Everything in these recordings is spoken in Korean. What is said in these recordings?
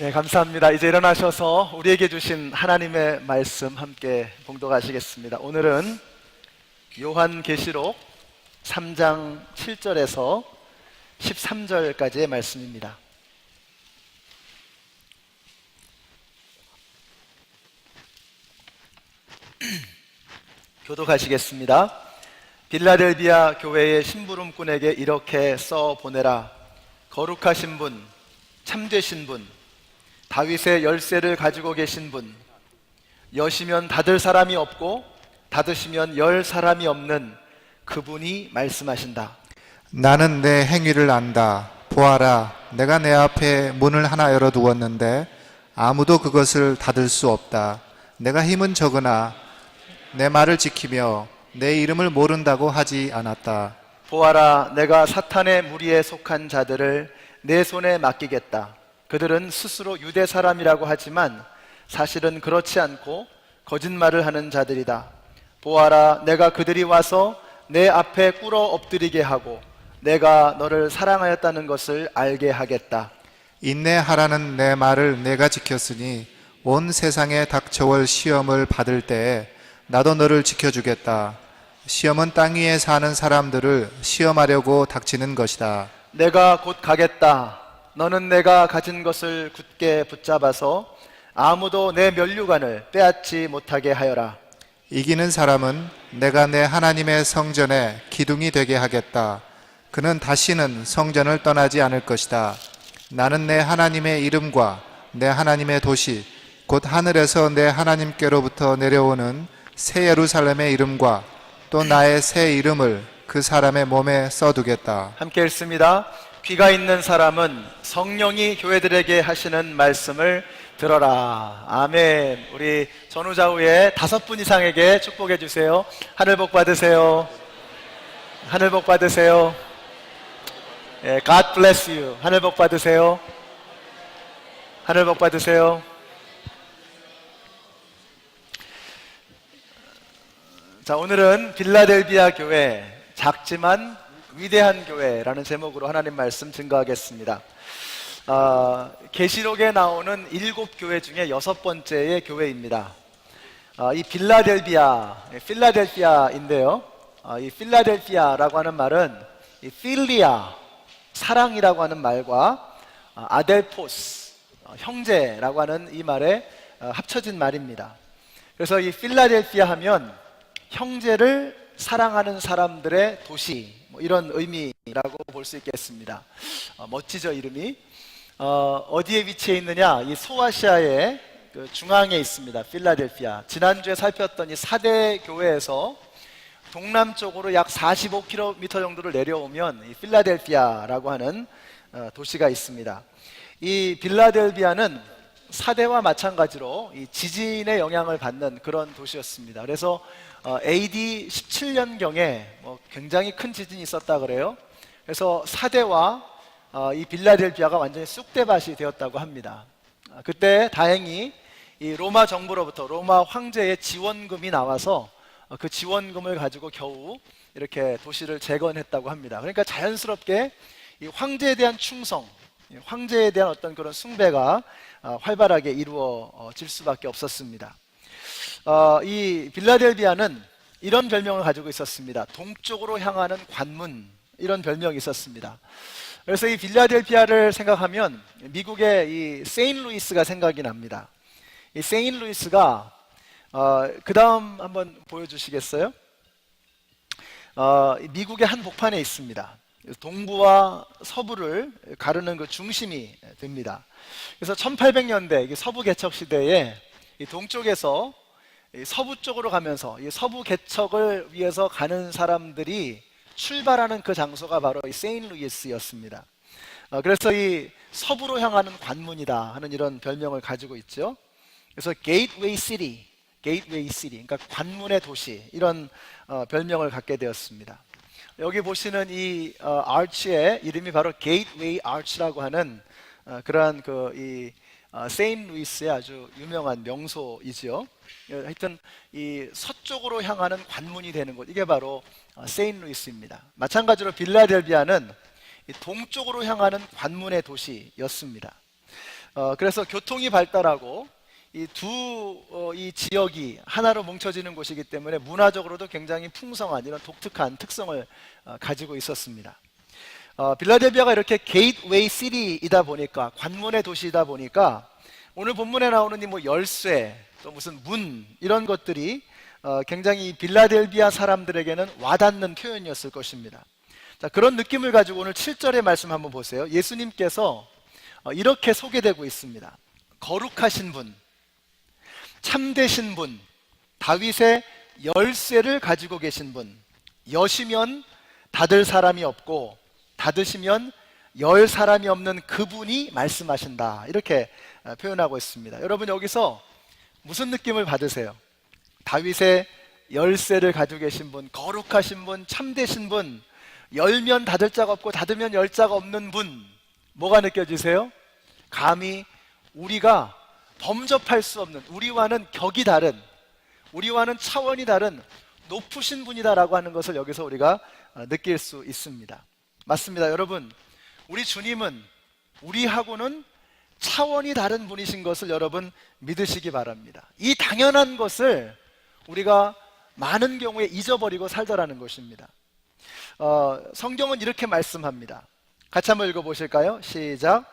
네, 감사합니다. 이제 일어나셔서 우리에게 주신 하나님의 말씀 함께 봉독하시겠습니다. 오늘은 요한계시록 3장 7절에서 13절까지의 말씀입니다. 교독하시겠습니다. 빌라델비아 교회의 심부름꾼에게 이렇게 써 보내라. 거룩하신 분, 참되신 분, 다윗의 열쇠를 가지고 계신 분, 여시면 닫을 사람이 없고 닫으시면 열 사람이 없는 그분이 말씀하신다. 나는 내 행위를 안다. 보아라, 내가 내 앞에 문을 하나 열어두었는데 아무도 그것을 닫을 수 없다. 내가 힘은 적으나 내 말을 지키며 내 이름을 모른다고 하지 않았다. 보아라, 내가 사탄의 무리에 속한 자들을 내 손에 맡기겠다. 그들은 스스로 유대 사람이라고 하지만 사실은 그렇지 않고 거짓말을 하는 자들이다. 보아라, 내가 그들이 와서 내 앞에 꿇어 엎드리게 하고 내가 너를 사랑하였다는 것을 알게 하겠다. 인내하라는 내 말을 내가 지켰으니 온 세상에 닥쳐올 시험을 받을 때에 나도 너를 지켜주겠다. 시험은 땅 위에 사는 사람들을 시험하려고 닥치는 것이다. 내가 곧 가겠다. 너는 내가 가진 것을 굳게 붙잡아서 아무도 내 면류관을 빼앗지 못하게 하여라. 이기는 사람은 내가 내 하나님의 성전에 기둥이 되게 하겠다. 그는 다시는 성전을 떠나지 않을 것이다. 나는 내 하나님의 이름과 내 하나님의 도시 곧 하늘에서 내 하나님께로부터 내려오는 새 예루살렘의 이름과 또 나의 새 이름을 그 사람의 몸에 써두겠다. 함께 읽습니다. 귀가 있는 사람은 성령이 교회들에게 하시는 말씀을 들어라. 아멘. 우리 전후좌우에 5분 이상에게 축복해 주세요. 하늘 복 받으세요. 하늘 복 받으세요. 예, God bless you. 하늘 복 받으세요. 하늘 복 받으세요. 자, 오늘은 빌라델비아 교회 작지만 위대한 교회라는 제목으로 하나님 말씀 증거하겠습니다. 계시록에 나오는 7교회 중에 6번째의 교회입니다. 이 필라델피아인데요. 이 필라델피아라고 하는 말은 이 필리아, 사랑이라고 하는 말과 아델포스, 형제라고 하는 이 말에 합쳐진 말입니다. 그래서 이 필라델피아 하면 형제를 사랑하는 사람들의 도시, 이런 의미라고 볼 수 있겠습니다. 멋지죠, 이름이. 어디에 위치해 있느냐? 이 소아시아의 그 중앙에 있습니다. 필라델피아. 지난주에 살폈던 이 4대 교회에서 동남쪽으로 약 45km 정도를 내려오면 이 필라델피아라고 하는 도시가 있습니다. 이 필라델피아는 4대와 마찬가지로 이 지진의 영향을 받는 그런 도시였습니다. 그래서 AD 17년경에 굉장히 큰 지진이 있었다 그래요. 그래서 4대와 이 빌라델비아가 완전히 쑥대밭이 되었다고 합니다. 그때 다행히 이 로마 정부로부터 로마 황제의 지원금이 나와서 그 지원금을 가지고 겨우 이렇게 도시를 재건했다고 합니다. 그러니까 자연스럽게 이 황제에 대한 충성, 황제에 대한 어떤 그런 숭배가 활발하게 이루어질 수밖에 없었습니다. 이 빌라델비아는 이런 별명을 가지고 있었습니다. 동쪽으로 향하는 관문, 이런 별명이 있었습니다. 그래서 이 빌라델비아를 생각하면 미국의 이 세인루이스가 생각이 납니다. 이 세인루이스가 그 다음 한번 보여주시겠어요? 미국의 한 복판에 있습니다. 동부와 서부를 가르는 그 중심이 됩니다. 그래서 1800년대 서부 개척 시대에 이 동쪽에서 이 서부 쪽으로 가면서 이 서부 개척을 위해서 가는 사람들이 출발하는 그 장소가 바로 이 세인루이스였습니다. 그래서 이 서부로 향하는 관문이다 하는 이런 별명을 가지고 있죠. 그래서 게이트웨이 시티, 그러니까 관문의 도시, 이런 별명을 갖게 되었습니다. 여기 보시는 이 아치의 이름이 바로 게이트웨이 아치라고 하는 그러한 이 세인루이스의 아주 유명한 명소이지요. 하여튼 이 서쪽으로 향하는 관문이 되는 곳, 이게 바로 세인루이스입니다. 마찬가지로 빌라델비아는 동쪽으로 향하는 관문의 도시였습니다. 그래서 교통이 발달하고 이 지역이 하나로 뭉쳐지는 곳이기 때문에 문화적으로도 굉장히 풍성한 이런 독특한 특성을 가지고 있었습니다. 빌라델비아가 이렇게 게이트웨이 시티이다 보니까, 관문의 도시이다 보니까, 오늘 본문에 나오는 이 뭐 열쇠, 또 무슨 문, 이런 것들이 굉장히 빌라델비아 사람들에게는 와닿는 표현이었을 것입니다. 자, 그런 느낌을 가지고 오늘 7절의 말씀 한번 보세요. 예수님께서 이렇게 소개되고 있습니다. 거룩하신 분, 참되신 분, 다윗의 열쇠를 가지고 계신 분, 여시면 닫을 사람이 없고 닫으시면 열 사람이 없는 그분이 말씀하신다, 이렇게 표현하고 있습니다. 여러분, 여기서 무슨 느낌을 받으세요? 다윗의 열쇠를 가지고 계신 분, 거룩하신 분, 참되신 분, 열면 닫을 자가 없고 닫으면 열 자가 없는 분, 뭐가 느껴지세요? 감히 우리가 범접할 수 없는, 우리와는 격이 다른, 우리와는 차원이 다른 높으신 분이다라고 하는 것을 여기서 우리가 느낄 수 있습니다. 맞습니다. 여러분, 우리 주님은 우리하고는 차원이 다른 분이신 것을 여러분 믿으시기 바랍니다. 이 당연한 것을 우리가 많은 경우에 잊어버리고 살더라는 것입니다. 성경은 이렇게 말씀합니다. 같이 한번 읽어보실까요? 시작.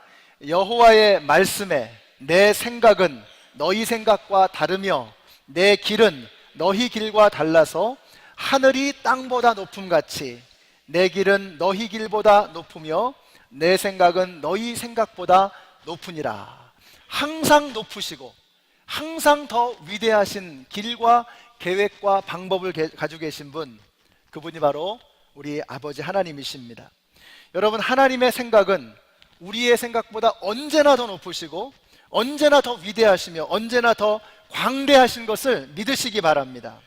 여호와의 말씀에 내 생각은 너희 생각과 다르며 내 길은 너희 길과 달라서 하늘이 땅보다 높음같이 내 길은 너희 길보다 높으며 내 생각은 너희 생각보다 높으니라. 항상 높으시고 항상 더 위대하신 길과 계획과 방법을 가지고 계신 분, 그분이 바로 우리 아버지 하나님이십니다. 여러분, 하나님의 생각은 우리의 생각보다 언제나 더 높으시고 언제나 더 위대하시며 언제나 더 광대하신 것을 믿으시기 바랍니다.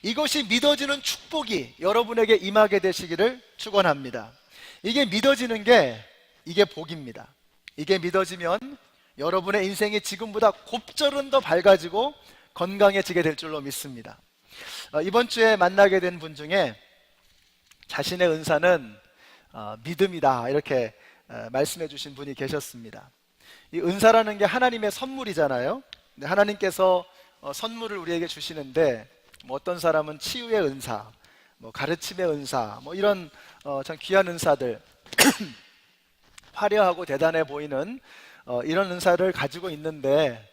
이것이 믿어지는 축복이 여러분에게 임하게 되시기를 축원합니다. 이게 믿어지는 게, 이게 복입니다. 이게 믿어지면 여러분의 인생이 지금보다 곱절은 더 밝아지고 건강해지게 될 줄로 믿습니다. 이번 주에 만나게 된 분 중에 자신의 은사는 믿음이다, 이렇게 말씀해 주신 분이 계셨습니다. 이 은사라는 게 하나님의 선물이잖아요. 근데 하나님께서 선물을 우리에게 주시는데, 뭐 어떤 사람은 치유의 은사, 뭐 가르침의 은사, 뭐 이런 참 귀한 은사들 화려하고 대단해 보이는 이런 은사를 가지고 있는데,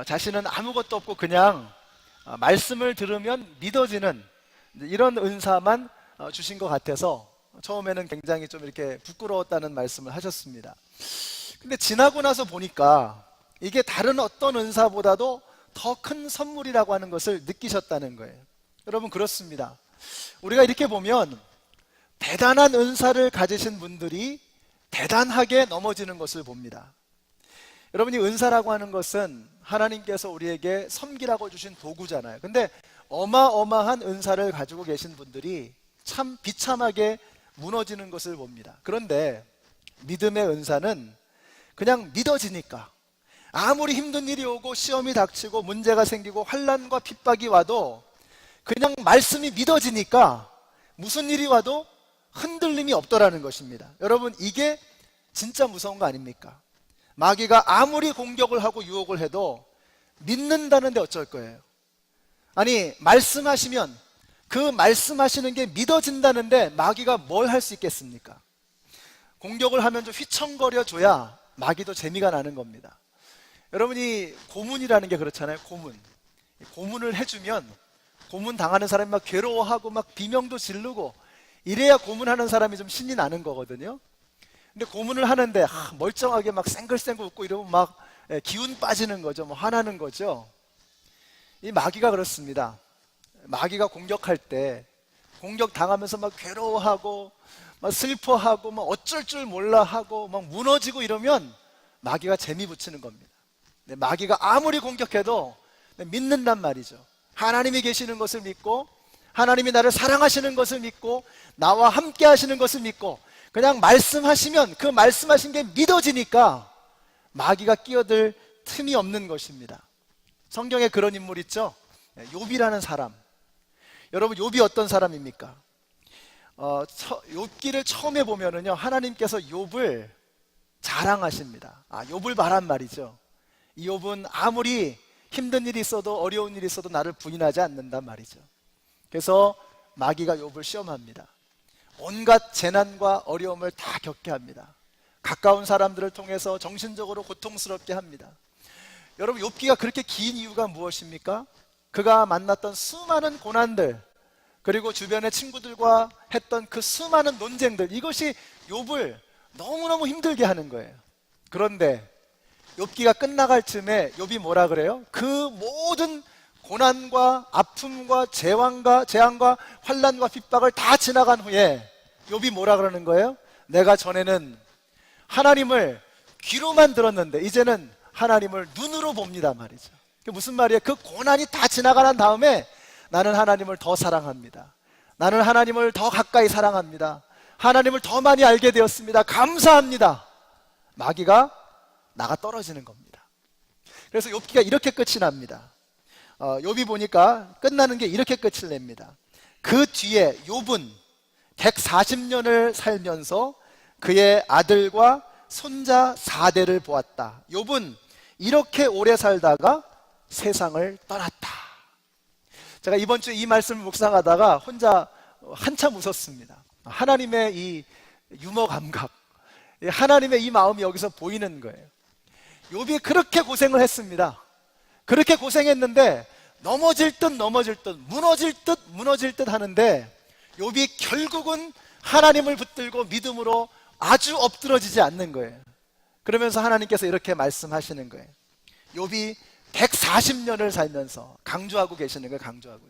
자신은 아무것도 없고 그냥 말씀을 들으면 믿어지는 이런 은사만 주신 것 같아서 처음에는 굉장히 좀 이렇게 부끄러웠다는 말씀을 하셨습니다. 근데 지나고 나서 보니까 이게 다른 어떤 은사보다도 더 큰 선물이라고 하는 것을 느끼셨다는 거예요. 여러분, 그렇습니다. 우리가 이렇게 보면 대단한 은사를 가지신 분들이 대단하게 넘어지는 것을 봅니다. 여러분, 이 은사라고 하는 것은 하나님께서 우리에게 섬기라고 주신 도구잖아요. 근데 어마어마한 은사를 가지고 계신 분들이 참 비참하게 무너지는 것을 봅니다. 그런데 믿음의 은사는 그냥 믿어지니까, 아무리 힘든 일이 오고 시험이 닥치고 문제가 생기고 환난과 핍박이 와도 그냥 말씀이 믿어지니까 무슨 일이 와도 흔들림이 없더라는 것입니다. 여러분, 이게 진짜 무서운 거 아닙니까? 마귀가 아무리 공격을 하고 유혹을 해도 믿는다는데 어쩔 거예요? 아니, 말씀하시면 그 말씀하시는 게 믿어진다는데 마귀가 뭘 할 수 있겠습니까? 공격을 하면 좀 휘청거려 줘야 마귀도 재미가 나는 겁니다. 여러분이 고문이라는 게 그렇잖아요. 고문을 해주면 고문 당하는 사람이 막 괴로워하고 막 비명도 지르고 이래야 고문하는 사람이 좀 신이 나는 거거든요. 근데 고문을 하는데 멀쩡하게 막 쌩글쌩글 웃고 이러면 막 기운 빠지는 거죠. 뭐 화나는 거죠. 이 마귀가 그렇습니다. 마귀가 공격할 때 공격 당하면서 막 괴로워하고 막 슬퍼하고 막 어쩔 줄 몰라 하고 막 무너지고 이러면 마귀가 재미 붙이는 겁니다. 마귀가 아무리 공격해도 믿는단 말이죠. 하나님이 계시는 것을 믿고 하나님이 나를 사랑하시는 것을 믿고 나와 함께 하시는 것을 믿고 그냥 말씀하시면 그 말씀하신 게 믿어지니까 마귀가 끼어들 틈이 없는 것입니다. 성경에 그런 인물 있죠. 욥이라는 사람. 여러분, 욥이 어떤 사람입니까? 욥기를 처음에 보면은요, 하나님께서 욥을 자랑하십니다. 욥을 말한 말이죠. 이 욥은 아무리 힘든 일이 있어도 어려운 일이 있어도 나를 부인하지 않는단 말이죠. 그래서 마귀가 욥을 시험합니다. 온갖 재난과 어려움을 다 겪게 합니다. 가까운 사람들을 통해서 정신적으로 고통스럽게 합니다. 여러분, 욥기가 그렇게 긴 이유가 무엇입니까? 그가 만났던 수많은 고난들, 그리고 주변의 친구들과 했던 그 수많은 논쟁들, 이것이 욥을 너무너무 힘들게 하는 거예요. 그런데 욥기가 끝나갈 즈음에 욥이 뭐라 그래요? 그 모든 고난과 아픔과 재앙과 환난과 핍박을 다 지나간 후에 욥이 뭐라 그러는 거예요? 내가 전에는 하나님을 귀로만 들었는데 이제는 하나님을 눈으로 봅니다 말이죠. 그게 무슨 말이에요? 그 고난이 다 지나간 다음에 나는 하나님을 더 사랑합니다. 나는 하나님을 더 가까이 사랑합니다. 하나님을 더 많이 알게 되었습니다. 감사합니다. 마귀가 나가 떨어지는 겁니다. 그래서 욥기가 이렇게 끝이 납니다. 욥이 보니까 끝나는 게 이렇게 끝을 냅니다. 그 뒤에 욥은 140년을 살면서 그의 아들과 손자 4대를 보았다. 욥은 이렇게 오래 살다가 세상을 떠났다. 제가 이번 주에 이 말씀을 묵상하다가 혼자 한참 웃었습니다. 하나님의 이 유머 감각, 하나님의 이 마음이 여기서 보이는 거예요. 욥이 그렇게 고생을 했습니다. 그렇게 고생했는데 넘어질 듯 무너질 듯 하는데 욥이 결국은 하나님을 붙들고 믿음으로 아주 엎드러지지 않는 거예요. 그러면서 하나님께서 이렇게 말씀하시는 거예요. 욥이 140년을 살면서, 강조하고 계시는 거예요. 강조하고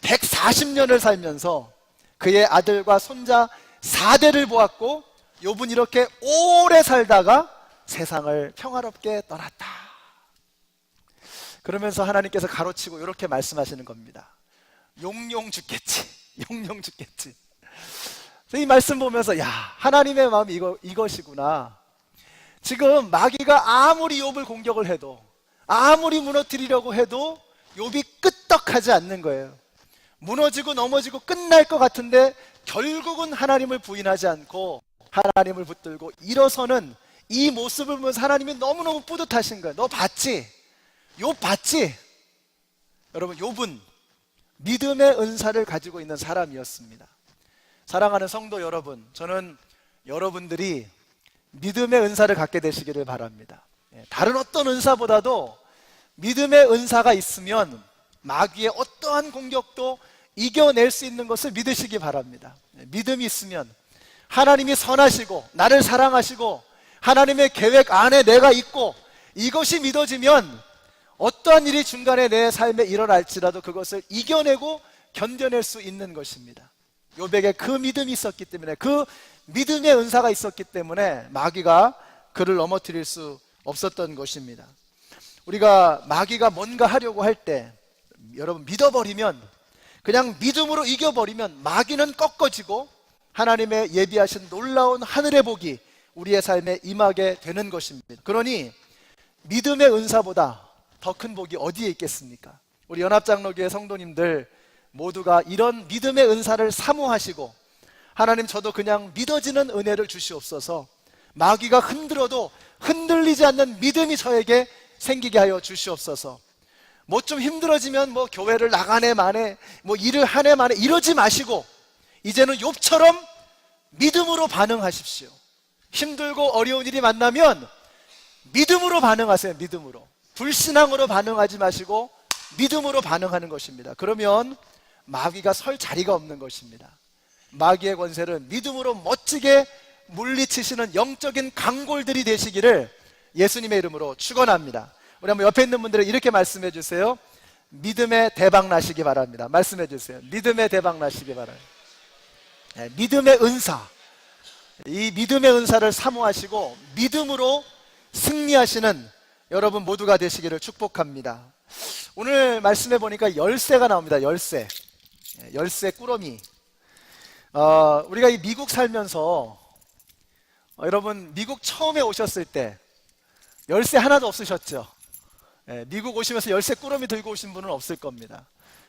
140년을 살면서 그의 아들과 손자 4대를 보았고 욥은 이렇게 오래 살다가 세상을 평화롭게 떠났다. 그러면서 하나님께서 가로치고 이렇게 말씀하시는 겁니다. 용용 죽겠지. 용용 죽겠지. 이 말씀 보면서 하나님의 마음이 이것이구나. 지금 마귀가 아무리 욥을 공격을 해도, 아무리 무너뜨리려고 해도 욥이 끄떡하지 않는 거예요. 무너지고 넘어지고 끝날 것 같은데 결국은 하나님을 부인하지 않고 하나님을 붙들고 일어서는 이 모습을 보면서 하나님이 너무너무 뿌듯하신 거예요. 너 봤지? 욥 봤지? 여러분, 욥은 믿음의 은사를 가지고 있는 사람이었습니다. 사랑하는 성도 여러분, 저는 여러분들이 믿음의 은사를 갖게 되시기를 바랍니다. 다른 어떤 은사보다도 믿음의 은사가 있으면 마귀의 어떠한 공격도 이겨낼 수 있는 것을 믿으시기 바랍니다. 믿음이 있으면 하나님이 선하시고 나를 사랑하시고 하나님의 계획 안에 내가 있고, 이것이 믿어지면 어떠한 일이 중간에 내 삶에 일어날지라도 그것을 이겨내고 견뎌낼 수 있는 것입니다. 욥에게 그 믿음이 있었기 때문에, 그 믿음의 은사가 있었기 때문에 마귀가 그를 넘어뜨릴 수 없었던 것입니다. 우리가 마귀가 뭔가 하려고 할 때 여러분 믿어버리면, 그냥 믿음으로 이겨버리면 마귀는 꺾어지고 하나님의 예비하신 놀라운 하늘의 복이 우리의 삶에 임하게 되는 것입니다. 그러니 믿음의 은사보다 더 큰 복이 어디에 있겠습니까? 우리 연합장로교회 성도님들 모두가 이런 믿음의 은사를 사모하시고, 하나님 저도 그냥 믿어지는 은혜를 주시옵소서, 마귀가 흔들어도 흔들리지 않는 믿음이 저에게 생기게 하여 주시옵소서. 뭐 좀 힘들어지면 교회를 나가네 마네, 일을 하네 마네 이러지 마시고 이제는 욥처럼 믿음으로 반응하십시오. 힘들고 어려운 일이 만나면 믿음으로 반응하세요. 믿음으로. 불신앙으로 반응하지 마시고 믿음으로 반응하는 것입니다. 그러면 마귀가 설 자리가 없는 것입니다. 마귀의 권세를 믿음으로 멋지게 물리치시는 영적인 강골들이 되시기를 예수님의 이름으로 축원합니다. 우리 한번 옆에 있는 분들은 이렇게 말씀해 주세요. 믿음의 대박 나시기 바랍니다. 말씀해 주세요. 믿음의 대박 나시기 바랍니다. 믿음의 은사, 이 믿음의 은사를 사모하시고 믿음으로 승리하시는 여러분 모두가 되시기를 축복합니다. 오늘 말씀해 보니까 열쇠가 나옵니다. 열쇠 꾸러미. 우리가 이 미국 살면서 여러분 미국 처음에 오셨을 때 열쇠 하나도 없으셨죠? 미국 오시면서 열쇠 꾸러미 들고 오신 분은 없을 겁니다.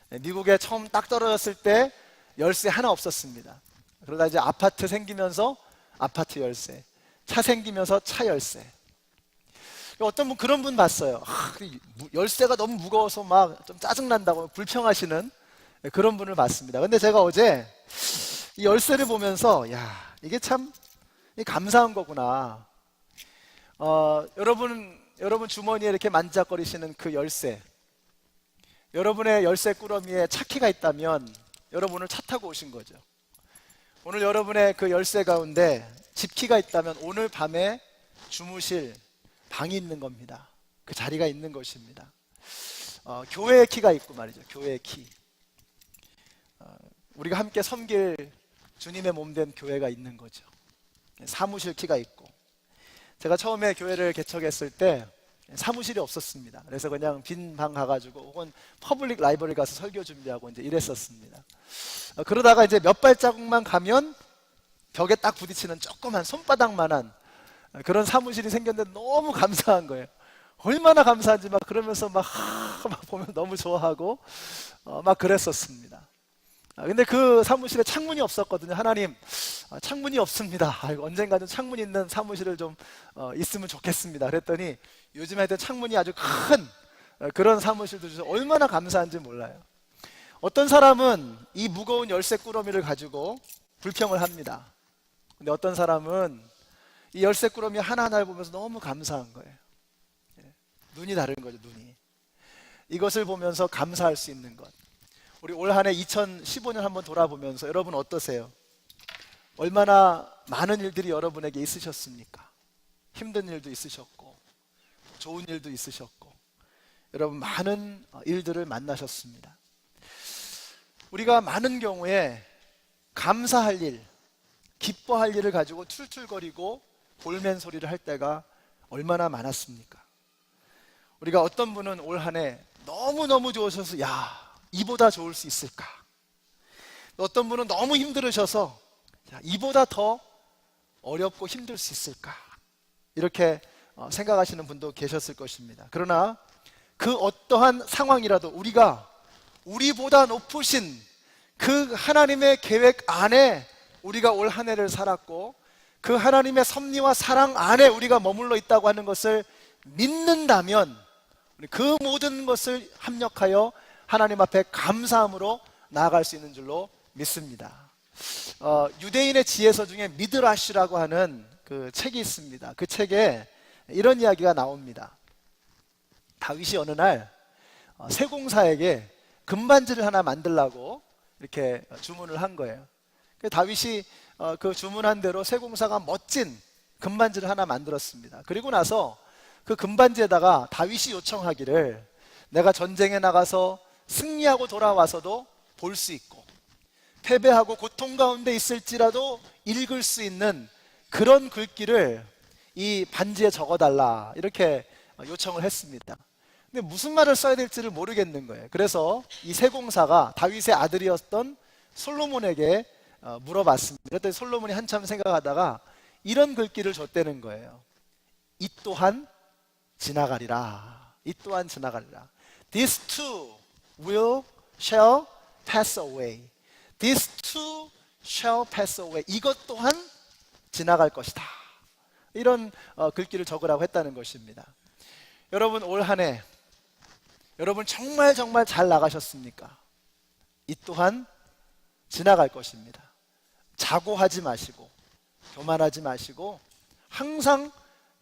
미국에 처음 딱 떨어졌을 때 열쇠 하나 없었습니다. 그러다 이제 아파트 생기면서 아파트 열쇠, 차 생기면서 차 열쇠. 어떤 분 그런 분 봤어요. 열쇠가 너무 무거워서 막 좀 짜증난다고 불평하시는 그런 분을 봤습니다. 근데 제가 어제 이 열쇠를 보면서 야, 이게 참 감사한 거구나. 여러분 주머니에 이렇게 만지작거리시는 그 열쇠, 여러분의 열쇠 꾸러미에 차키가 있다면 여러분 오늘 차 타고 오신 거죠. 오늘 여러분의 그 열쇠 가운데 집키가 있다면 오늘 밤에 주무실 방이 있는 겁니다. 그 자리가 있는 것입니다. 교회의 키가 있고 말이죠. 교회의 키. 우리가 함께 섬길 주님의 몸된 교회가 있는 거죠. 사무실 키가 있고. 제가 처음에 교회를 개척했을 때 사무실이 없었습니다. 그래서 그냥 빈 방 가가지고 혹은 퍼블릭 라이브러리 가서 설교 준비하고 이제 이랬었습니다. 그러다가 이제 몇 발자국만 가면 벽에 딱 부딪히는 조그만 손바닥만한 그런 사무실이 생겼는데 너무 감사한 거예요. 얼마나 감사한지 막 그러면서 막 보면 너무 좋아하고 막 그랬었습니다. 근데 그 사무실에 창문이 없었거든요. 하나님, 창문이 없습니다. 언젠가는 창문 있는 사무실을 좀 있으면 좋겠습니다. 그랬더니 요즘 하여튼 창문이 아주 큰 그런 사무실도 주셔서 얼마나 감사한지 몰라요. 어떤 사람은 이 무거운 열쇠 꾸러미를 가지고 불평을 합니다. 근데 어떤 사람은 이 열쇠 꾸러미 하나하나를 보면서 너무 감사한 거예요. 눈이 다른 거죠, 눈이. 이것을 보면서 감사할 수 있는 것. 우리 올 한 해 2015년 한번 돌아보면서 여러분 어떠세요? 얼마나 많은 일들이 여러분에게 있으셨습니까? 힘든 일도 있으셨고 좋은 일도 있으셨고 여러분 많은 일들을 만나셨습니다. 우리가 많은 경우에 감사할 일, 기뻐할 일을 가지고 툴툴거리고 볼멘 소리를 할 때가 얼마나 많았습니까? 우리가 어떤 분은 올 한 해 너무너무 좋으셔서 야, 이보다 좋을 수 있을까? 어떤 분은 너무 힘들으셔서 야, 이보다 더 어렵고 힘들 수 있을까? 이렇게 생각하시는 분도 계셨을 것입니다. 그러나 그 어떠한 상황이라도 우리가 우리보다 높으신 그 하나님의 계획 안에 우리가 올 한 해를 살았고 그 하나님의 섭리와 사랑 안에 우리가 머물러 있다고 하는 것을 믿는다면 그 모든 것을 합력하여 하나님 앞에 감사함으로 나아갈 수 있는 줄로 믿습니다. 유대인의 지혜서 중에 미드라시라고 하는 그 책이 있습니다. 그 책에 이런 이야기가 나옵니다. 다윗이 어느 날 세공사에게 금반지를 하나 만들라고 이렇게 주문을 한 거예요. 다윗이 그 주문한 대로 세공사가 멋진 금반지를 하나 만들었습니다. 그리고 나서 그 금반지에다가 다윗이 요청하기를 내가 전쟁에 나가서 승리하고 돌아와서도 볼 수 있고 패배하고 고통 가운데 있을지라도 읽을 수 있는 그런 글귀를 이 반지에 적어달라 이렇게 요청을 했습니다. 근데 무슨 말을 써야 될지를 모르겠는 거예요. 그래서 이 세공사가 다윗의 아들이었던 솔로몬에게 물어봤습니다. 그랬더니 솔로몬이 한참 생각하다가 이런 글귀를 줬다는 거예요. 이 또한 지나가리라. 이 또한 지나가리라. These too shall pass away. These too shall pass away. 이것 또한 지나갈 것이다. 이런 글귀를 적으라고 했다는 것입니다. 여러분 올 한 해 여러분 정말 잘 나가셨습니까? 이 또한 지나갈 것입니다. 자고하지 마시고 교만하지 마시고 항상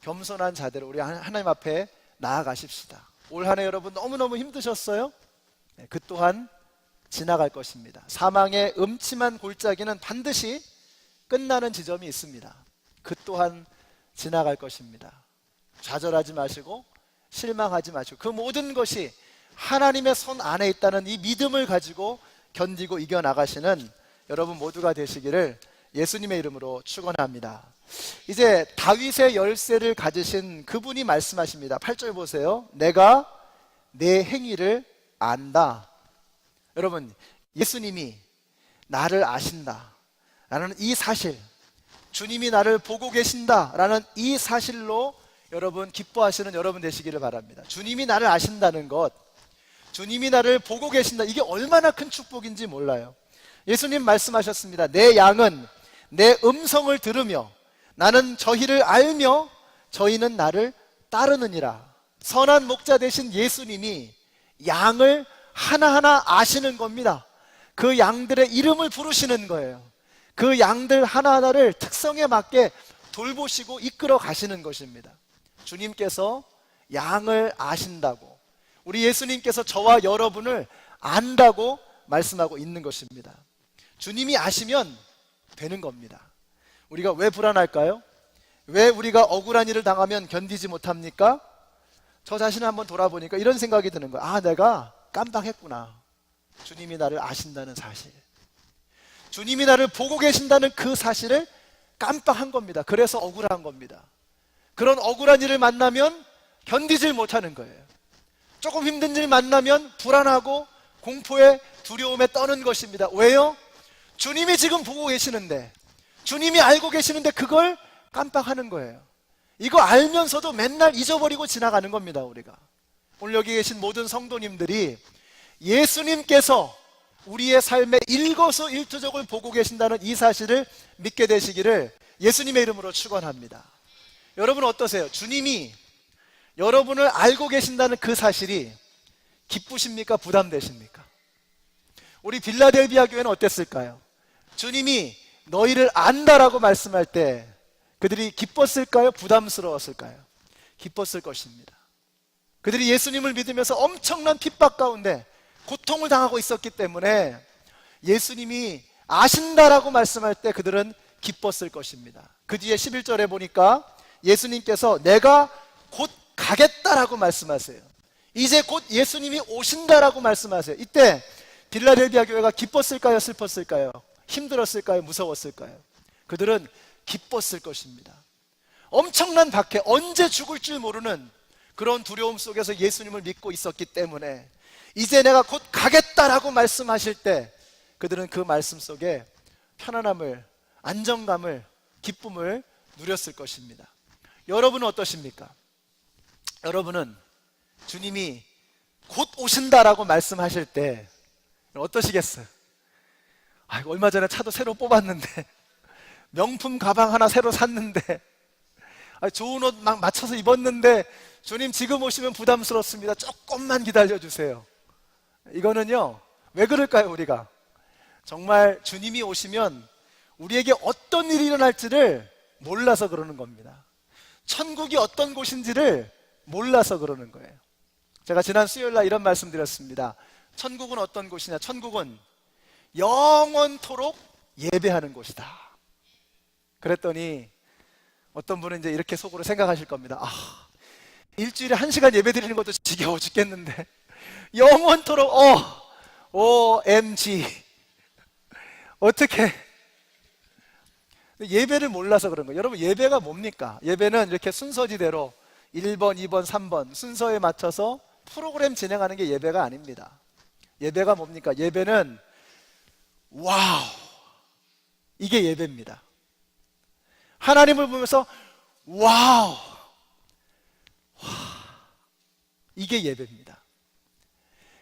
겸손한 자대로 우리 하나님 앞에 나아가십시다. 올 한 해 여러분 너무너무 힘드셨어요? 네, 그 또한 지나갈 것입니다. 사망의 음침한 골짜기는 반드시 끝나는 지점이 있습니다. 그 또한 지나갈 것입니다. 좌절하지 마시고 실망하지 마시고 그 모든 것이 하나님의 손 안에 있다는 이 믿음을 가지고 견디고 이겨나가시는 여러분 모두가 되시기를 예수님의 이름으로 축원합니다. 이제 다윗의 열쇠를 가지신 그분이 말씀하십니다. 8절 보세요. 내가 내 행위를 안다. 여러분 예수님이 나를 아신다 라는 이 사실, 주님이 나를 보고 계신다 라는 이 사실로 여러분 기뻐하시는 여러분 되시기를 바랍니다. 주님이 나를 아신다는 것, 주님이 나를 보고 계신다, 이게 얼마나 큰 축복인지 몰라요. 예수님 말씀하셨습니다. 내 양은 내 음성을 들으며 나는 저희를 알며 저희는 나를 따르느니라. 선한 목자 되신 예수님이 양을 하나하나 아시는 겁니다. 그 양들의 이름을 부르시는 거예요. 그 양들 하나하나를 특성에 맞게 돌보시고 이끌어 가시는 것입니다. 주님께서 양을 아신다고, 우리 예수님께서 저와 여러분을 안다고 말씀하고 있는 것입니다. 주님이 아시면 되는 겁니다. 우리가 왜 불안할까요? 왜 우리가 억울한 일을 당하면 견디지 못합니까? 저 자신을 한번 돌아보니까 이런 생각이 드는 거예요. 아, 내가 깜빡했구나. 주님이 나를 아신다는 사실, 주님이 나를 보고 계신다는 그 사실을 깜빡한 겁니다. 그래서 억울한 겁니다. 그런 억울한 일을 만나면 견디질 못하는 거예요. 조금 힘든 일 만나면 불안하고 공포에 두려움에 떠는 것입니다. 왜요? 주님이 지금 보고 계시는데, 주님이 알고 계시는데 그걸 깜빡하는 거예요. 이거 알면서도 맨날 잊어버리고 지나가는 겁니다. 우리가 오늘 여기 계신 모든 성도님들이 예수님께서 우리의 삶의 일거수일투족을 보고 계신다는 이 사실을 믿게 되시기를 예수님의 이름으로 축원합니다. 여러분 어떠세요? 주님이 여러분을 알고 계신다는 그 사실이 기쁘십니까? 부담되십니까? 우리 빌라델비아 교회는 어땠을까요? 주님이 너희를 안다라고 말씀할 때 그들이 기뻤을까요? 부담스러웠을까요? 기뻤을 것입니다. 그들이 예수님을 믿으면서 엄청난 핍박 가운데 고통을 당하고 있었기 때문에 예수님이 아신다라고 말씀할 때 그들은 기뻤을 것입니다. 그 뒤에 11절에 보니까 예수님께서 내가 곧 가겠다라고 말씀하세요. 이제 곧 예수님이 오신다라고 말씀하세요. 이때 빌라델비아 교회가 기뻤을까요? 슬펐을까요? 힘들었을까요? 무서웠을까요? 그들은 기뻤을 것입니다. 엄청난 박해, 언제 죽을 줄 모르는 그런 두려움 속에서 예수님을 믿고 있었기 때문에 이제 내가 곧 가겠다라고 말씀하실 때 그들은 그 말씀 속에 편안함을, 안정감을, 기쁨을 누렸을 것입니다. 여러분은 어떠십니까? 여러분은 주님이 곧 오신다라고 말씀하실 때 어떠시겠어요? 얼마 전에 차도 새로 뽑았는데, 명품 가방 하나 새로 샀는데, 좋은 옷 막 맞춰서 입었는데 주님 지금 오시면 부담스럽습니다. 조금만 기다려주세요. 이거는요, 왜 그럴까요? 우리가 정말 주님이 오시면 우리에게 어떤 일이 일어날지를 몰라서 그러는 겁니다. 천국이 어떤 곳인지를 몰라서 그러는 거예요. 제가 지난 수요일날 이런 말씀 드렸습니다. 천국은 어떤 곳이냐? 천국은 영원토록 예배하는 곳이다. 그랬더니 어떤 분은 이제 이렇게 속으로 생각하실 겁니다. 일주일에 1시간 예배 드리는 것도 지겨워 죽겠는데 영원토록 OMG 어떻게? 예배를 몰라서 그런 거예요. 여러분, 예배가 뭡니까? 예배는 이렇게 순서지대로 1번, 2번, 3번 순서에 맞춰서 프로그램 진행하는 게 예배가 아닙니다. 예배가 뭡니까? 예배는 와우, 이게 예배입니다. 하나님을 보면서 와우, 이게 예배입니다.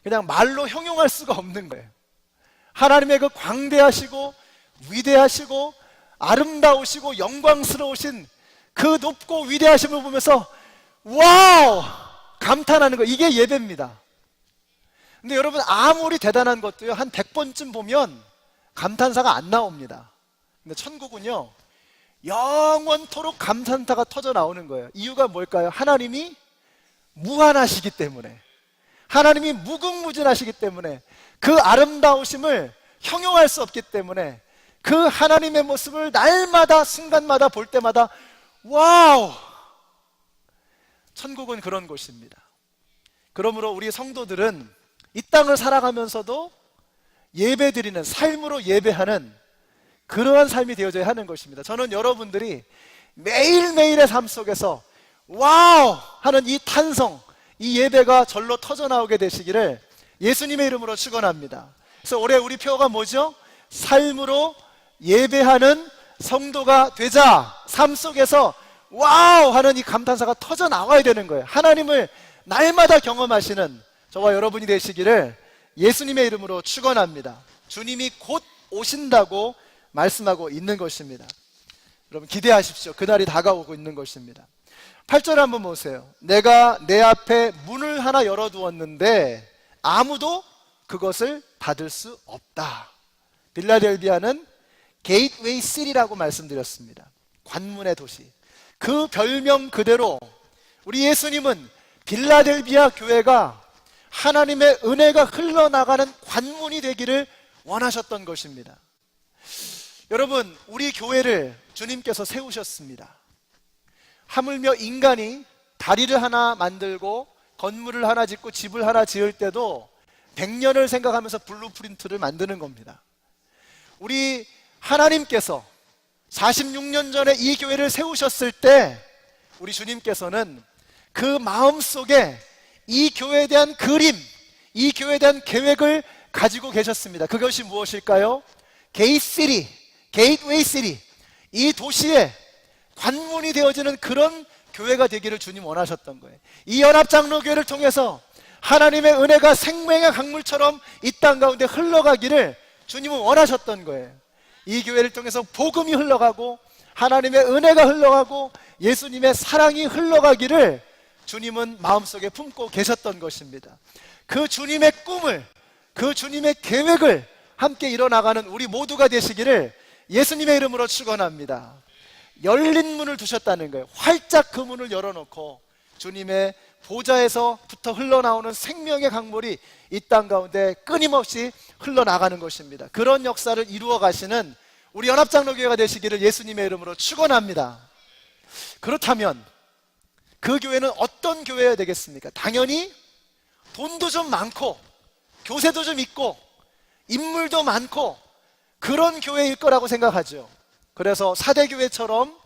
그냥 말로 형용할 수가 없는 거예요. 하나님의 그 광대하시고 위대하시고 아름다우시고 영광스러우신 그 높고 위대하심을 보면서 와우, 감탄하는 거, 이게 예배입니다. 근데 여러분, 아무리 대단한 것도요, 한 100번쯤 보면 감탄사가 안 나옵니다. 근데 천국은요, 영원토록 감탄사가 터져 나오는 거예요. 이유가 뭘까요? 하나님이 무한하시기 때문에, 하나님이 무궁무진하시기 때문에, 그 아름다우심을 형용할 수 없기 때문에 그 하나님의 모습을 날마다 순간마다 볼 때마다 와우! 천국은 그런 곳입니다. 그러므로 우리 성도들은 이 땅을 살아가면서도 예배드리는, 삶으로 예배하는 그러한 삶이 되어져야 하는 것입니다. 저는 여러분들이 매일매일의 삶 속에서 와우! 하는 이 탄성, 이 예배가 절로 터져나오게 되시기를 예수님의 이름으로 축원합니다. 그래서 올해 우리 표어가 뭐죠? 삶으로 예배하는 성도가 되자. 삶 속에서 와우! 하는 이 감탄사가 터져 나와야 되는 거예요. 하나님을 날마다 경험하시는 저와 여러분이 되시기를 예수님의 이름으로 축원합니다. 주님이 곧 오신다고 말씀하고 있는 것입니다. 여러분 기대하십시오. 그날이 다가오고 있는 것입니다. 8절 한번 보세요. 내가 내 앞에 문을 하나 열어두었는데 아무도 그것을 닫을 수 없다. 빌라델비아는 게이트웨이 시티라고 말씀드렸습니다. 관문의 도시. 그 별명 그대로 우리 예수님은 빌라델비아 교회가 하나님의 은혜가 흘러나가는 관문이 되기를 원하셨던 것입니다. 여러분, 우리 교회를 주님께서 세우셨습니다. 하물며 인간이 다리를 하나 만들고 건물을 하나 짓고 집을 하나 지을 때도 100년을 생각하면서 블루프린트를 만드는 겁니다. 우리 하나님께서 46년 전에 이 교회를 세우셨을 때 우리 주님께서는 그 마음속에 이 교회에 대한 그림, 이 교회에 대한 계획을 가지고 계셨습니다. 그것이 무엇일까요? 게이시티, 게이트웨이 시티, 이 도시에 관문이 되어지는 그런 교회가 되기를 주님 원하셨던 거예요. 이 연합장로교회를 통해서 하나님의 은혜가 생명의 강물처럼 이 땅 가운데 흘러가기를 주님은 원하셨던 거예요. 이 교회를 통해서 복음이 흘러가고 하나님의 은혜가 흘러가고 예수님의 사랑이 흘러가기를 주님은 마음속에 품고 계셨던 것입니다. 그 주님의 꿈을, 그 주님의 계획을 함께 이뤄나가는 우리 모두가 되시기를 예수님의 이름으로 축원합니다. 열린 문을 두셨다는 거예요. 활짝 그 문을 열어놓고 주님의 보좌에서부터 흘러나오는 생명의 강물이 이 땅 가운데 끊임없이 흘러나가는 것입니다. 그런 역사를 이루어 가시는 우리 연합장로교회가 되시기를 예수님의 이름으로 축원합니다. 그렇다면 그 교회는 어떤 교회여야 되겠습니까? 당연히 돈도 좀 많고 교세도 좀 있고 인물도 많고 그런 교회일 거라고 생각하죠. 그래서 사대교회처럼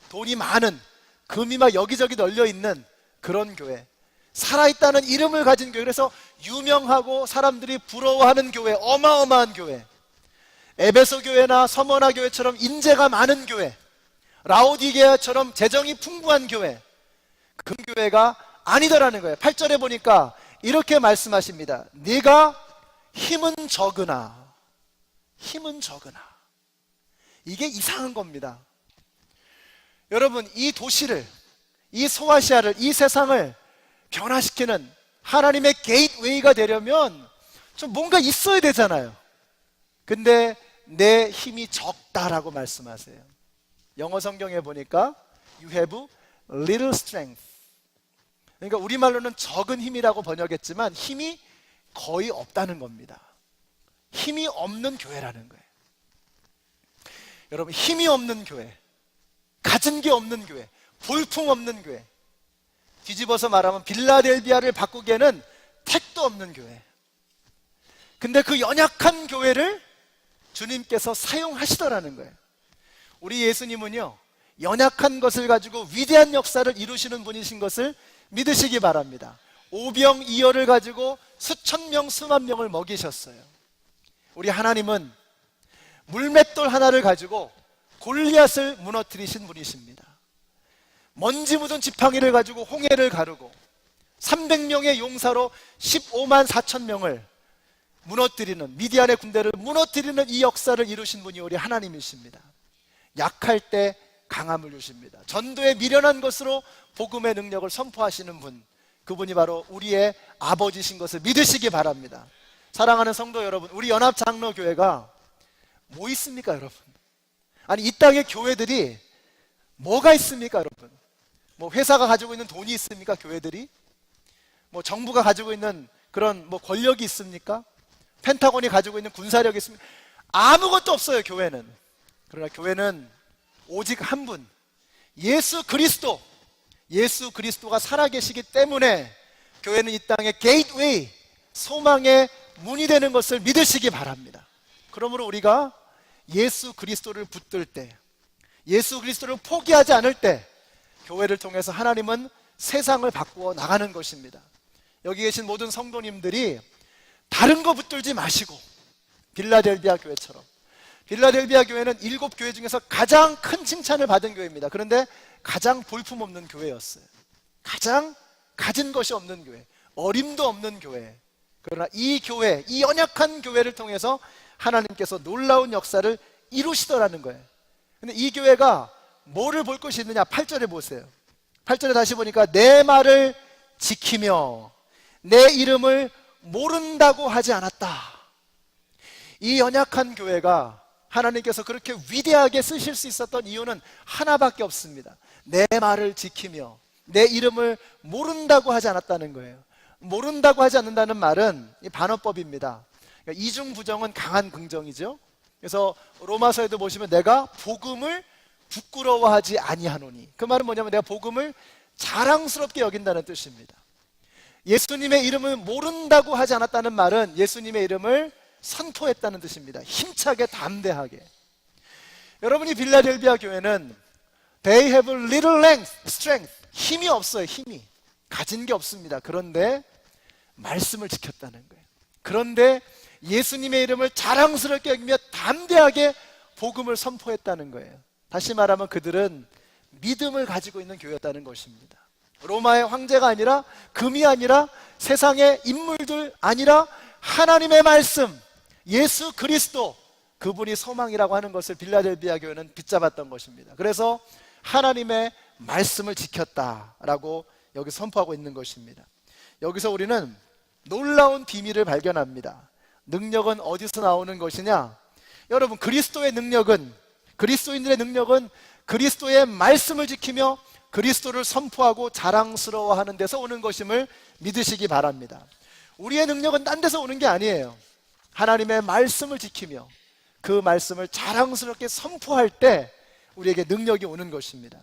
돈이 많은, 금이 막 여기저기 널려있는 그런 교회, 살아있다는 이름을 가진 교회, 그래서 유명하고 사람들이 부러워하는 교회, 어마어마한 교회, 에베소 교회나 서머나 교회처럼 인재가 많은 교회, 라오디게아처럼 재정이 풍부한 교회, 그 교회가 아니더라는 거예요. 8절에 보니까 이렇게 말씀하십니다. 네가 힘은 적으나, 힘은 적으나. 이게 이상한 겁니다. 여러분, 이 도시를, 이 소아시아를, 이 세상을 변화시키는 하나님의 게이트웨이가 되려면 좀 뭔가 있어야 되잖아요. 근데 내 힘이 적다라고 말씀하세요. 영어 성경에 보니까 You have little strength. 그러니까 우리말로는 적은 힘이라고 번역했지만 힘이 거의 없다는 겁니다. 힘이 없는 교회라는 거예요. 여러분, 힘이 없는 교회, 가진 게 없는 교회, 볼품 없는 교회, 뒤집어서 말하면 빌라델비아를 바꾸기에는 택도 없는 교회. 근데 그 연약한 교회를 주님께서 사용하시더라는 거예요. 우리 예수님은요, 연약한 것을 가지고 위대한 역사를 이루시는 분이신 것을 믿으시기 바랍니다. 오병이어를 가지고 수천 명, 수만 명을 먹이셨어요. 우리 하나님은 물맷돌 하나를 가지고 골리앗을 무너뜨리신 분이십니다. 먼지 묻은 지팡이를 가지고 홍해를 가르고 300명의 용사로 15만 4천 명을 무너뜨리는, 미디안의 군대를 무너뜨리는 이 역사를 이루신 분이 우리 하나님이십니다. 약할 때 강함을 주십니다. 전도에 미련한 것으로 복음의 능력을 선포하시는 분, 그분이 바로 우리의 아버지신 것을 믿으시기 바랍니다. 사랑하는 성도 여러분, 우리 연합장로교회가 뭐 있습니까, 여러분? 아니, 이 땅의 교회들이 뭐가 있습니까, 여러분? 뭐 회사가 가지고 있는 돈이 있습니까, 교회들이? 뭐 정부가 가지고 있는 그런 뭐 권력이 있습니까? 펜타곤이 가지고 있는 군사력이 있습니까? 아무것도 없어요, 교회는. 그러나 교회는 오직 한 분, 예수 그리스도, 예수 그리스도가 살아계시기 때문에 교회는 이 땅의 게이트웨이, 소망의 문이 되는 것을 믿으시기 바랍니다. 그러므로 우리가 예수 그리스도를 붙들 때, 예수 그리스도를 포기하지 않을 때 교회를 통해서 하나님은 세상을 바꾸어 나가는 것입니다. 여기 계신 모든 성도님들이 다른 거 붙들지 마시고 빌라델비아 교회처럼, 빌라델비아 교회는 7교회 중에서 가장 큰 칭찬을 받은 교회입니다. 그런데 가장 볼품없는 교회였어요. 가장 가진 것이 없는 교회, 어림도 없는 교회. 그러나 이 교회, 이 연약한 교회를 통해서 하나님께서 놀라운 역사를 이루시더라는 거예요. 근데 이 교회가 뭐를 볼 것이 있느냐? 8절에 보세요. 8절에 다시 보니까 내 말을 지키며 내 이름을 모른다고 하지 않았다. 이 연약한 교회가 하나님께서 그렇게 위대하게 쓰실 수 있었던 이유는 하나밖에 없습니다. 내 말을 지키며 내 이름을 모른다고 하지 않았다는 거예요. 모른다고 하지 않는다는 말은 이 반어법입니다. 그러니까 이중부정은 강한 긍정이죠. 그래서 로마서에도 보시면 내가 복음을 부끄러워하지 아니하노니, 그 말은 뭐냐면 내가 복음을 자랑스럽게 여긴다는 뜻입니다. 예수님의 이름을 모른다고 하지 않았다는 말은 예수님의 이름을 선포했다는 뜻입니다. 힘차게 담대하게. 여러분이 빌라델비아 교회는 They have little strength. 힘이 없어요. 힘이 가진 게 없습니다. 그런데 말씀을 지켰다는 거예요. 그런데 예수님의 이름을 자랑스럽게 여기며 담대하게 복음을 선포했다는 거예요. 다시 말하면 그들은 믿음을 가지고 있는 교회였다는 것입니다. 로마의 황제가 아니라, 금이 아니라, 세상의 인물들 아니라 하나님의 말씀, 예수 그리스도, 그분이 소망이라고 하는 것을 빌라델비아 교회는 붙잡았던 것입니다. 그래서 하나님의 말씀을 지켰다라고 여기 선포하고 있는 것입니다. 여기서 우리는 놀라운 비밀을 발견합니다. 능력은 어디서 나오는 것이냐? 여러분, 그리스도의 능력은, 그리스도인들의 능력은 그리스도의 말씀을 지키며 그리스도를 선포하고 자랑스러워하는 데서 오는 것임을 믿으시기 바랍니다. 우리의 능력은 딴 데서 오는 게 아니에요. 하나님의 말씀을 지키며 그 말씀을 자랑스럽게 선포할 때 우리에게 능력이 오는 것입니다.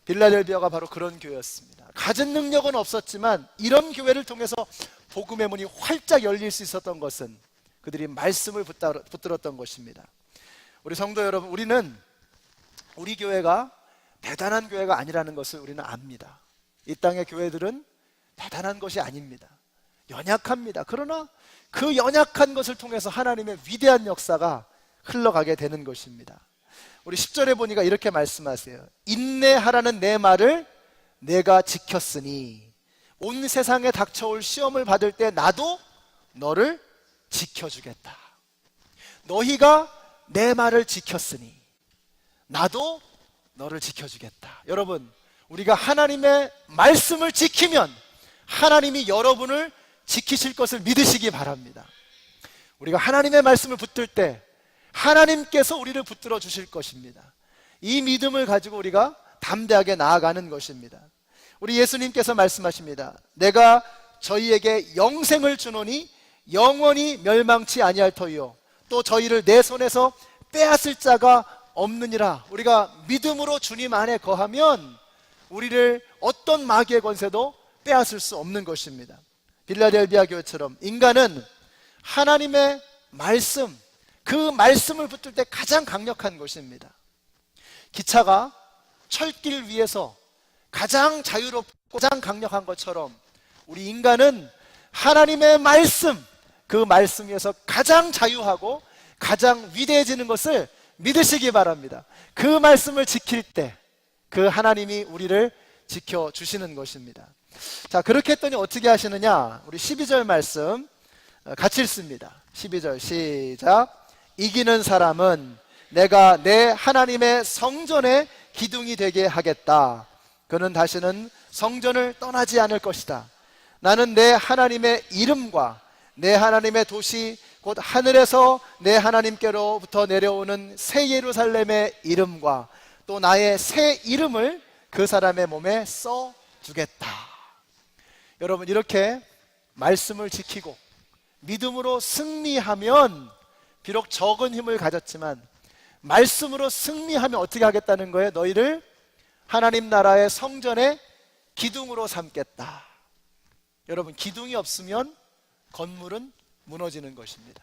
빌라델비아가 바로 그런 교회였습니다. 가진 능력은 없었지만 이런 교회를 통해서 복음의 문이 활짝 열릴 수 있었던 것은 그들이 말씀을 붙들었던 것입니다. 우리 성도 여러분, 우리 교회가 대단한 교회가 아니라는 것을 우리는 압니다. 이 땅의 교회들은 대단한 것이 아닙니다. 연약합니다. 그러나 그 연약한 것을 통해서 하나님의 위대한 역사가 흘러가게 되는 것입니다. 우리 10절에 보니까 이렇게 말씀하세요. 인내하라는 내 말을 내가 지켰으니 온 세상에 닥쳐올 시험을 받을 때 나도 너를 지켜주겠다. 너희가 내 말을 지켰으니 나도 너를 지켜주겠다. 여러분, 우리가 하나님의 말씀을 지키면 하나님이 여러분을 지키실 것을 믿으시기 바랍니다. 우리가 하나님의 말씀을 붙들 때 하나님께서 우리를 붙들어 주실 것입니다. 이 믿음을 가지고 우리가 담대하게 나아가는 것입니다. 우리 예수님께서 말씀하십니다. 내가 저희에게 영생을 주노니 영원히 멸망치 아니할 터이요 또 저희를 내 손에서 빼앗을 자가 없느니라. 우리가 믿음으로 주님 안에 거하면 우리를 어떤 마귀의 권세도 빼앗을 수 없는 것입니다. 빌라델비아 교회처럼 인간은 하나님의 말씀, 그 말씀을 붙들 때 가장 강력한 것입니다. 기차가 철길 위에서 가장 자유롭고 가장 강력한 것처럼 우리 인간은 하나님의 말씀, 그 말씀 위에서 가장 자유하고 가장 위대해지는 것을 믿으시기 바랍니다. 그 말씀을 지킬 때 그 하나님이 우리를 지켜주시는 것입니다. 자, 그렇게 했더니 어떻게 하시느냐? 우리 12절 말씀 같이 읽습니다. 12절 시작. 이기는 사람은 내가 내 하나님의 성전의 기둥이 되게 하겠다. 그는 다시는 성전을 떠나지 않을 것이다. 나는 내 하나님의 이름과 내 하나님의 도시 곧 하늘에서 내 하나님께로부터 내려오는 새 예루살렘의 이름과 또 나의 새 이름을 그 사람의 몸에 써주겠다. 여러분, 이렇게 말씀을 지키고 믿음으로 승리하면 비록 적은 힘을 가졌지만 말씀으로 승리하면 어떻게 하겠다는 거예요? 너희를 하나님 나라의 성전의 기둥으로 삼겠다. 여러분, 기둥이 없으면 건물은 무너지는 것입니다.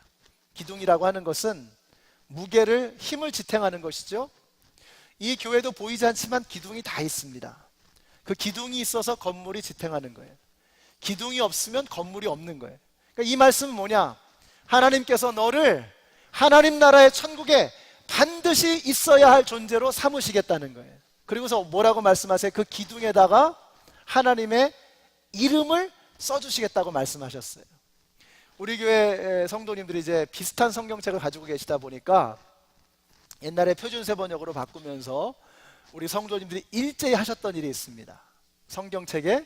기둥이라고 하는 것은 무게를, 힘을 지탱하는 것이죠. 이 교회도 보이지 않지만 기둥이 다 있습니다. 그 기둥이 있어서 건물이 지탱하는 거예요. 기둥이 없으면 건물이 없는 거예요. 그러니까 이 말씀은 뭐냐? 하나님께서 너를 하나님 나라의 천국에 반드시 있어야 할 존재로 삼으시겠다는 거예요. 그리고서 뭐라고 말씀하세요? 그 기둥에다가 하나님의 이름을 써주시겠다고 말씀하셨어요. 우리 교회 성도님들이 이제 비슷한 성경책을 가지고 계시다 보니까 옛날에 표준세 번역으로 바꾸면서 우리 성도님들이 일제히 하셨던 일이 있습니다. 성경책에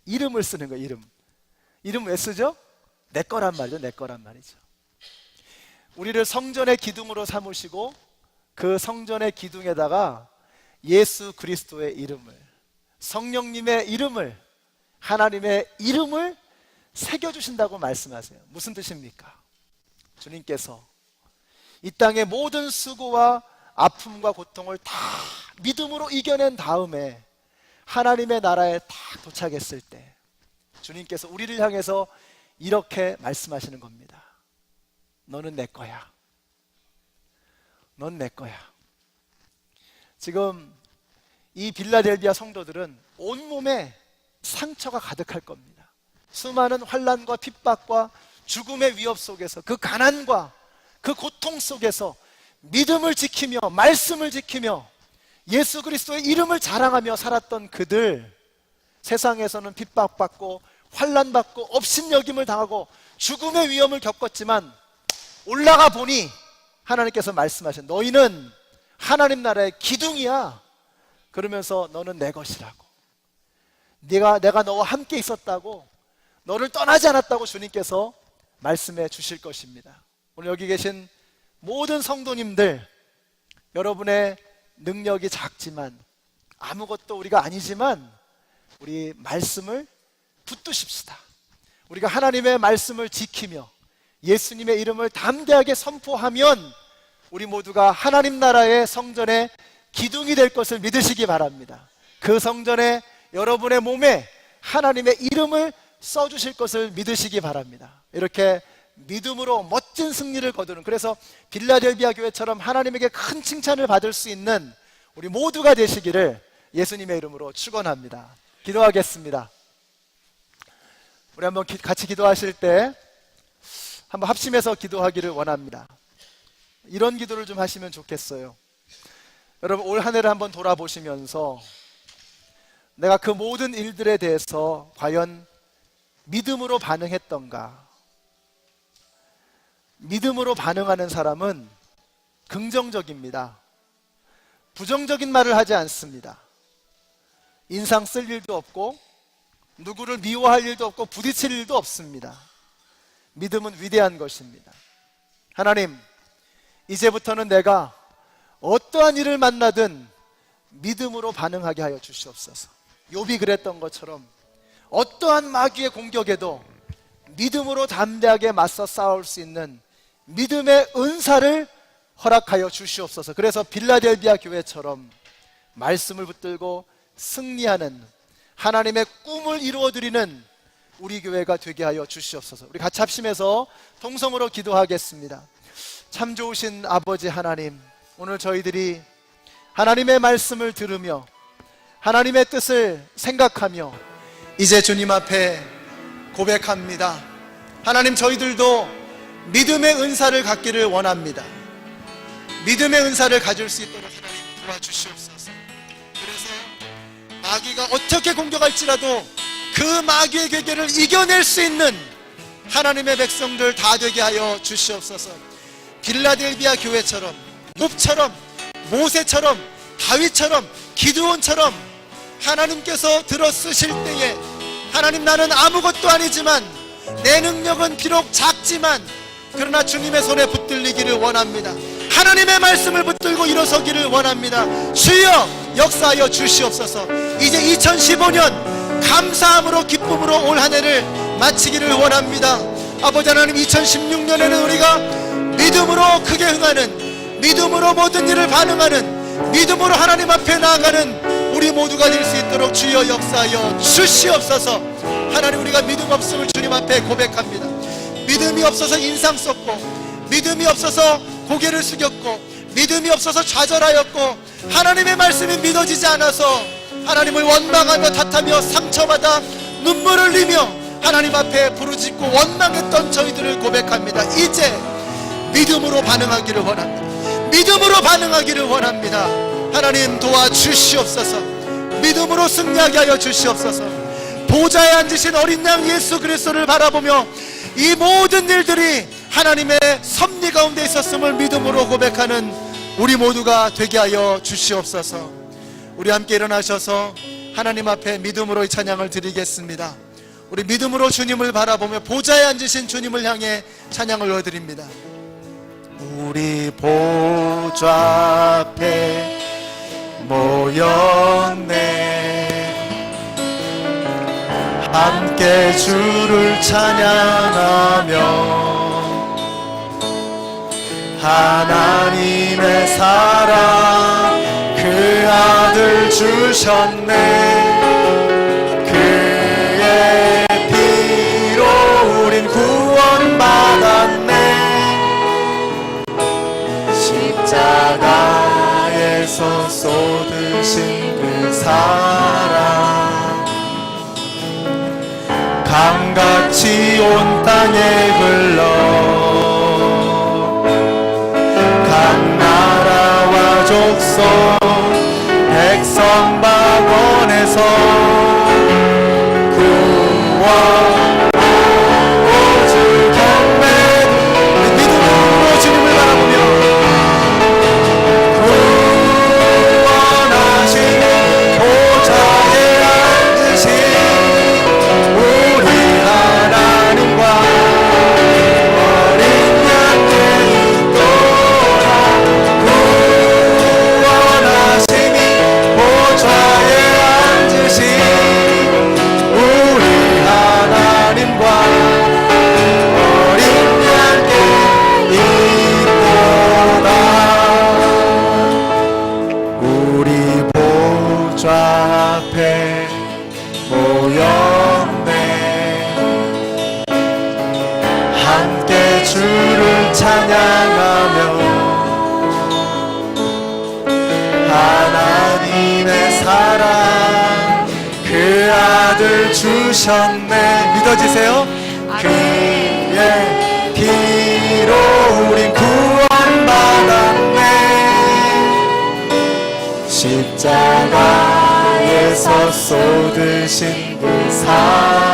이름을 쓰는 거예요. 이름 왜 쓰죠? 내 거란 말이죠. 내 거란 말이죠. 우리를 성전의 기둥으로 삼으시고 그 성전의 기둥에다가 예수 그리스도의 이름을, 성령님의 이름을, 하나님의 이름을 새겨주신다고 말씀하세요. 무슨 뜻입니까? 주님께서 이 땅의 모든 수고와 아픔과 고통을 다 믿음으로 이겨낸 다음에 하나님의 나라에 딱 도착했을 때 주님께서 우리를 향해서 이렇게 말씀하시는 겁니다. 너는 내 거야. 넌 내 거야. 지금 이 빌라델비아 성도들은 온몸에 상처가 가득할 겁니다. 수많은 환난과 핍박과 죽음의 위협 속에서, 그 가난과 그 고통 속에서 믿음을 지키며 말씀을 지키며 예수 그리스도의 이름을 자랑하며 살았던 그들, 세상에서는 핍박받고 환난받고 업신여김을 당하고 죽음의 위험을 겪었지만 올라가 보니 하나님께서 말씀하신, 너희는 하나님 나라의 기둥이야. 그러면서 너는 내 것이라고, 내가 너와 함께 있었다고, 너를 떠나지 않았다고 주님께서 말씀해 주실 것입니다. 오늘 여기 계신 모든 성도님들, 여러분의 능력이 작지만 아무것도 우리가 아니지만 우리 말씀을 붙드십시다. 우리가 하나님의 말씀을 지키며 예수님의 이름을 담대하게 선포하면 우리 모두가 하나님 나라의 성전의 기둥이 될 것을 믿으시기 바랍니다. 그 성전에 여러분의 몸에 하나님의 이름을 써주실 것을 믿으시기 바랍니다. 이렇게 믿음으로 멋진 승리를 거두는, 그래서 빌라델비아 교회처럼 하나님에게 큰 칭찬을 받을 수 있는 우리 모두가 되시기를 예수님의 이름으로 축원합니다. 기도하겠습니다. 우리 한번 같이 기도하실 때 한번 합심해서 기도하기를 원합니다. 이런 기도를 좀 하시면 좋겠어요. 여러분, 올 한 해를 한번 돌아보시면서 내가 그 모든 일들에 대해서 과연 믿음으로 반응했던가? 믿음으로 반응하는 사람은 긍정적입니다. 부정적인 말을 하지 않습니다. 인상 쓸 일도 없고 누구를 미워할 일도 없고 부딪힐 일도 없습니다. 믿음은 위대한 것입니다. 하나님, 이제부터는 내가 어떠한 일을 만나든 믿음으로 반응하게 하여 주시옵소서. 욥이 그랬던 것처럼 어떠한 마귀의 공격에도 믿음으로 담대하게 맞서 싸울 수 있는 믿음의 은사를 허락하여 주시옵소서. 그래서 빌라델비아 교회처럼 말씀을 붙들고 승리하는 하나님의 꿈을 이루어드리는 우리 교회가 되게 하여 주시옵소서. 우리 같이 합심해서 통성으로 기도하겠습니다. 참 좋으신 아버지 하나님, 오늘 저희들이 하나님의 말씀을 들으며 하나님의 뜻을 생각하며 이제 주님 앞에 고백합니다. 하나님, 저희들도 믿음의 은사를 갖기를 원합니다. 믿음의 은사를 가질 수 있도록 하나님 도와주시옵소서. 그래서 마귀가 어떻게 공격할지라도 그 마귀의 괴계를 이겨낼 수 있는 하나님의 백성들 다 되게 하여 주시옵소서. 빌라델비아 교회처럼, 욥처럼, 모세처럼, 다윗처럼, 기드온처럼 하나님께서 들어 쓰실 때에 하나님, 나는 아무것도 아니지만 내 능력은 비록 작지만 그러나 주님의 손에 붙들리기를 원합니다. 하나님의 말씀을 붙들고 일어서기를 원합니다. 주여 역사하여 주시옵소서. 이제 2015년 감사함으로 기쁨으로 올 한 해를 마치기를 원합니다. 아버지 하나님, 2016년에는 우리가 믿음으로 크게 흥하는, 믿음으로 모든 일을 반응하는, 믿음으로 하나님 앞에 나아가는 우리 모두가 될 수 있도록 주여 역사하여 주시옵소서. 하나님, 우리가 믿음 없음을 주님 앞에 고백합니다. 믿음이 없어서 인상 썼고, 믿음이 없어서 고개를 숙였고, 믿음이 없어서 좌절하였고, 하나님의 말씀이 믿어지지 않아서 하나님을 원망하며 탓하며 상처받아 눈물을 흘리며 하나님 앞에 부르짖고 원망했던 저희들을 고백합니다. 이제 믿음으로 반응하기를 원합니다. 믿음으로 반응하기를 원합니다. 하나님 도와주시옵소서. 믿음으로 승리하게 하여 주시옵소서. 보좌에 앉으신 어린 양 예수 그리스도를 바라보며 이 모든 일들이 하나님의 섭리 가운데 있었음을 믿음으로 고백하는 우리 모두가 되게 하여 주시옵소서. 우리 함께 일어나셔서 하나님 앞에 믿음으로 이 찬양을 드리겠습니다. 우리 믿음으로 주님을 바라보며 보좌에 앉으신 주님을 향해 찬양을 올려드립니다. 우리 보좌 앞에 모였네, 함께 주를 찬양하며 하나님의 사랑 그 아들 주셨네. 그의 피로 우린 구원받았네. 십자가에서 쏟으신 그 사랑 강같이 온 땅에 흘러 각 나라와 족속 백성 방언에서 구원 오직 경배 믿음으로 주님을 바라보며 구원하신 보좌에 앉으신 우리 하나님과 어린 양께 있도록 구원하심이 보좌에 앉으신 우리 하나님과 어린 양께 있도다. 우리 보좌 앞에 모였네, 함께 주를 찬양하며 하나님의 사랑 그 아들 주셨네. 믿어지세요? 그의 피로 우린 구원받았네. 십자가에서 쏟으신 그 사랑